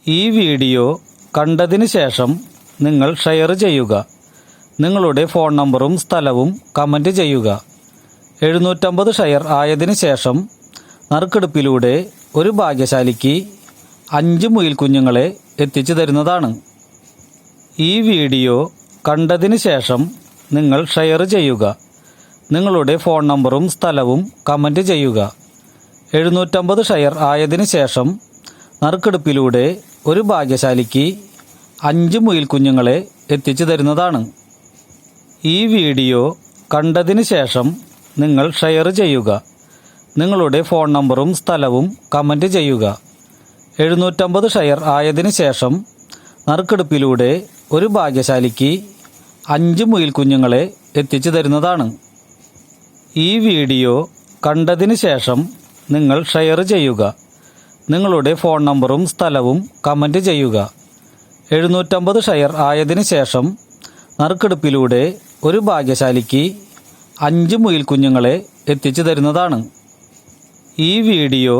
ഈ വീഡിയോ കണ്ടതിന് ശേഷം നിങ്ങൾ ഷെയർ ചെയ്യുക. നിങ്ങളുടെ ഫോൺ നമ്പറും സ്ഥലവും കമൻറ്റ് ചെയ്യുക. 750 ഷെയർ ആയതിനു ശേഷം നറുക്കെടുപ്പിലൂടെ ഒരു ഭാഗ്യശാലിക്ക് 5 മുയൽ കുഞ്ഞുങ്ങളെ എത്തിച്ചു തരുന്നതാണ്. ഈ വീഡിയോ കണ്ടതിന് ശേഷം നിങ്ങൾ ഷെയർ ചെയ്യുക. നിങ്ങളുടെ ഫോൺ നമ്പറും സ്ഥലവും കമൻറ്റ് ചെയ്യുക. 750 ഷെയർ ആയതിനു ശേഷം നറുക്കെടുപ്പിലൂടെ ഒരു ഭാഗ്യശാലിക്ക് 5 മുയൽ കുഞ്ഞുങ്ങളെ എത്തിച്ചു തരുന്നതാണ്. ഈ വീഡിയോ കണ്ടതിന് ശേഷം നിങ്ങൾ ഷെയർ ചെയ്യുക. നിങ്ങളുടെ ഫോൺ നമ്പറും സ്ഥലവും കമൻറ്റ് ചെയ്യുക. 750 ഷെയർ ആയതിനു ശേഷം നറുക്കെടുപ്പിലൂടെ ഒരു ഭാഗ്യശാലിക്ക് 5 മുയൽ കുഞ്ഞുങ്ങളെ എത്തിച്ചു തരുന്നതാണ്. ഈ വീഡിയോ കണ്ടതിന് ശേഷം നിങ്ങൾ ഷെയർ ചെയ്യുക. നിങ്ങളുടെ ഫോൺ നമ്പറും സ്ഥലവും കമൻറ്റ് ചെയ്യുക. 750 ഷെയർ ആയതിനു ശേഷം നറുക്കെടുപ്പിലൂടെ ഒരു ഭാഗ്യശാലിക്ക് 5 മുയൽ കുഞ്ഞുങ്ങളെ എത്തിച്ചു തരുന്നതാണ്. ഈ വീഡിയോ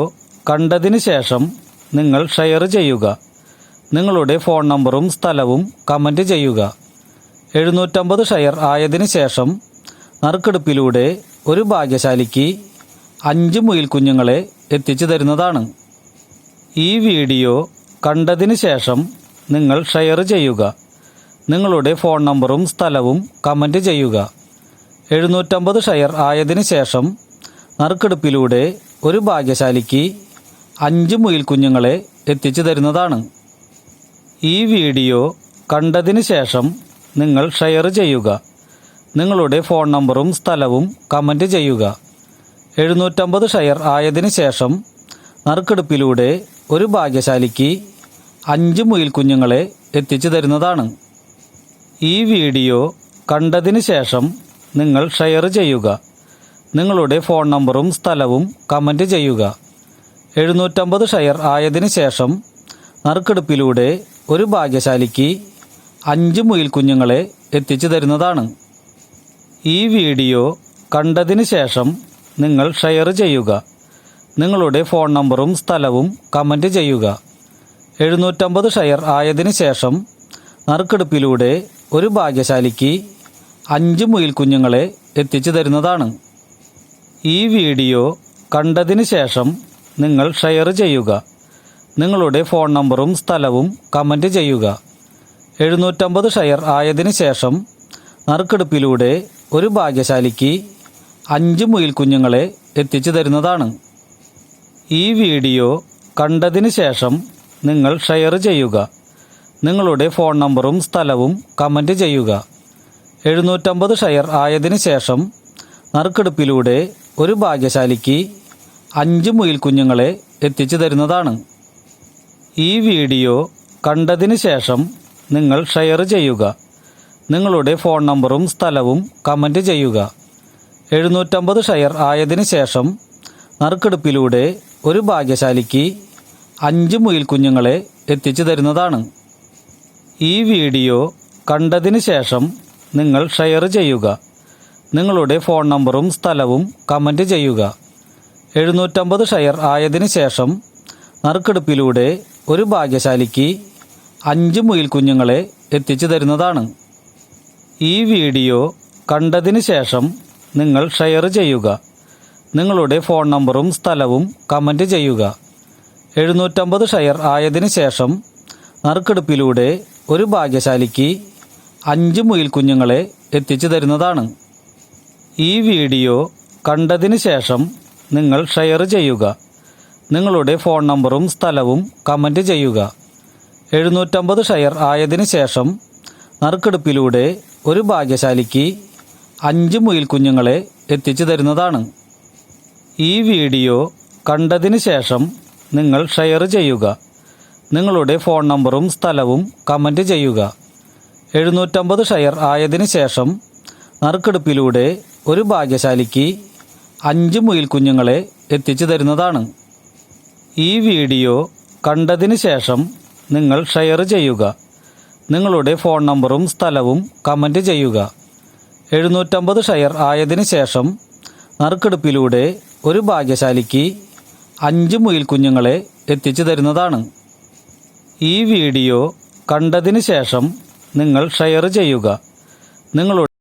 കണ്ടതിന് ശേഷം നിങ്ങൾ ഷെയർ ചെയ്യുക. നിങ്ങളുടെ ഫോൺ നമ്പറും സ്ഥലവും കമൻറ്റ് ചെയ്യുക. 750 ഷെയർ ആയതിനു ശേഷം നറുക്കെടുപ്പിലൂടെ ഒരു ഭാഗ്യശാലിക്ക് 5 മുയൽ കുഞ്ഞുങ്ങളെ എത്തിച്ചു തരുന്നതാണ്. ഈ വീഡിയോ കണ്ടതിന് ശേഷം നിങ്ങൾ ഷെയർ ചെയ്യുക. നിങ്ങളുടെ ഫോൺ നമ്പറും സ്ഥലവും കമൻറ്റ് ചെയ്യുക. 750 ഷെയർ ആയതിനു ശേഷം നറുക്കെടുപ്പിലൂടെ ഒരു ഭാഗ്യശാലിക്ക് 5 മുയൽ കുഞ്ഞുങ്ങളെ എത്തിച്ചു തരുന്നതാണ്. ഈ വീഡിയോ കണ്ടതിന് ശേഷം നിങ്ങൾ ഷെയർ ചെയ്യുക. നിങ്ങളുടെ ഫോൺ നമ്പറും സ്ഥലവും കമൻറ്റ് ചെയ്യുക. 750 ഷെയർ ആയതിനു ശേഷം നറുക്കെടുപ്പിലൂടെ ഒരു ഭാഗ്യശാലിക്ക് 5 മുയൽ കുഞ്ഞുങ്ങളെ എത്തിച്ചു തരുന്നതാണ്. ഈ വീഡിയോ കണ്ടതിന് ശേഷം നിങ്ങൾ ഷെയർ ചെയ്യുക. നിങ്ങളുടെ ഫോൺ നമ്പറും സ്ഥലവും കമൻറ്റ് ചെയ്യുക. 750 ഷെയർ ആയതിനു ശേഷം നറുക്കെടുപ്പിലൂടെ ഒരു ഭാഗ്യശാലിക്ക് 5 മുയൽ കുഞ്ഞുങ്ങളെ എത്തിച്ചു തരുന്നതാണ്. ഈ വീഡിയോ കണ്ടതിന് ശേഷം നിങ്ങൾ ഷെയർ ചെയ്യുക. നിങ്ങളുടെ ഫോൺ നമ്പറും സ്ഥലവും കമൻറ്റ് ചെയ്യുക. 750 ഷെയർ ആയതിനു ശേഷം നറുക്കെടുപ്പിലൂടെ ഒരു ഭാഗ്യശാലിക്ക് 5 മുയൽ കുഞ്ഞുങ്ങളെ എത്തിച്ചു തരുന്നതാണ്. ഈ വീഡിയോ കണ്ടതിന് ശേഷം നിങ്ങൾ ഷെയർ ചെയ്യുക. നിങ്ങളുടെ ഫോൺ നമ്പറും സ്ഥലവും കമൻറ്റ് ചെയ്യുക. 750 ഷെയർ ആയതിനു ശേഷം നറുക്കെടുപ്പിലൂടെ ഒരു ഭാഗ്യശാലിക്ക് 5 മുയൽ കുഞ്ഞുങ്ങളെ എത്തിച്ചു തരുന്നതാണ്. ഈ വീഡിയോ കണ്ടതിന് ശേഷം നിങ്ങൾ ഷെയർ ചെയ്യുക. നിങ്ങളുടെ ഫോൺ നമ്പറും സ്ഥലവും കമൻറ്റ് ചെയ്യുക. 750 ഷെയർ ആയതിനു ശേഷം നറുക്കെടുപ്പിലൂടെ ഒരു ഭാഗ്യശാലിക്ക് 5 മുയൽ കുഞ്ഞുങ്ങളെ എത്തിച്ചു തരുന്നതാണ്. ഈ വീഡിയോ കണ്ടതിന് ശേഷം നിങ്ങൾ ഷെയർ ചെയ്യുക. നിങ്ങളുടെ ഫോൺ നമ്പറും സ്ഥലവും കമൻറ്റ് ചെയ്യുക. 750 ഷെയർ ആയതിനു ശേഷം നറുക്കെടുപ്പിലൂടെ ഒരു ഭാഗ്യശാലിക്ക് 5 മുയൽ കുഞ്ഞുങ്ങളെ എത്തിച്ചു തരുന്നതാണ്. ഈ വീഡിയോ കണ്ടതിന് ശേഷം നിങ്ങൾ ഷെയർ ചെയ്യുക. നിങ്ങളുടെ ഫോൺ നമ്പറും സ്ഥലവും കമൻറ്റ് ചെയ്യുക. 750 ഷെയർ ആയതിനു ശേഷം നറുക്കെടുപ്പിലൂടെ ഒരു ഭാഗ്യശാലിക്ക് 5 മുയൽ കുഞ്ഞുങ്ങളെ എത്തിച്ചു തരുന്നതാണ്. ഈ വീഡിയോ കണ്ടതിന് ശേഷം നിങ്ങൾ ഷെയർ ചെയ്യുക. നിങ്ങളുടെ ഫോൺ നമ്പറും സ്ഥലവും കമൻറ്റ് ചെയ്യുക. 750 ഷെയർ ആയതിനു ശേഷം നറുക്കെടുപ്പിലൂടെ ഒരു ഭാഗ്യശാലിക്ക് 5 മുയൽ കുഞ്ഞുങ്ങളെ എത്തിച്ചു തരുന്നതാണ്. ഈ വീഡിയോ കണ്ടതിന് ശേഷം നിങ്ങൾ ഷെയർ ചെയ്യുക. നിങ്ങളുടെ ഫോൺ നമ്പറും സ്ഥലവും കമൻറ്റ് ചെയ്യുക. 750 ഷെയർ ആയതിനു ശേഷം നറുക്കെടുപ്പിലൂടെ ഒരു ഭാഗ്യശാലിക്ക് 5 മുയൽ കുഞ്ഞുങ്ങളെ എത്തിച്ചു തരുന്നതാണ്. ഈ വീഡിയോ കണ്ടതിന് ശേഷം നിങ്ങൾ ഷെയർ ചെയ്യുക. നിങ്ങളുടെ ഫോൺ നമ്പറും സ്ഥലവും കമൻറ്റ് ചെയ്യുക. 750 ഷെയർ ആയതിനു ശേഷം നറുക്കെടുപ്പിലൂടെ ഒരു ഭാഗ്യശാലിക്ക് 5 മുയൽ കുഞ്ഞുങ്ങളെ എത്തിച്ചു തരുന്നതാണ്. ഈ വീഡിയോ കണ്ടതിന് ശേഷം നിങ്ങൾ ഷെയർ ചെയ്യുക. നിങ്ങളുടെ ഫോൺ നമ്പറും സ്ഥലവും കമൻറ്റ് ചെയ്യുക. 750 ഷെയർ ആയതിനു ശേഷം നറുക്കെടുപ്പിലൂടെ ഒരു ഭാഗ്യശാലിക്ക് 5 മുയൽ കുഞ്ഞുങ്ങളെ എത്തിച്ചു തരുന്നതാണ്. ഈ വീഡിയോ കണ്ടതിന് ശേഷം നിങ്ങൾ ഷെയർ ചെയ്യുക. നിങ്ങളുടെ